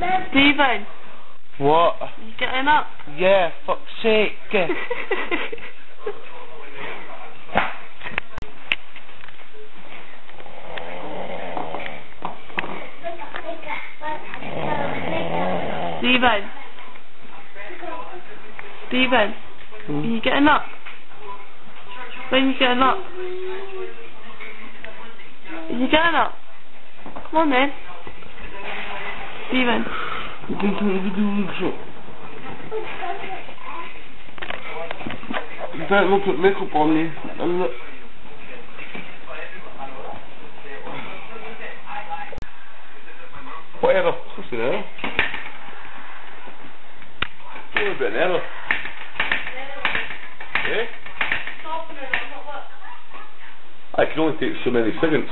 Stephen, What? you getting up? Yeah, fuck's sake. Stephen. Stephen, are you getting up? When you getting up? Are you getting up? Come on then. Stephen. Don't look at makeup on me. What error? What's the error? What's an error? Eh? I can only take so many seconds.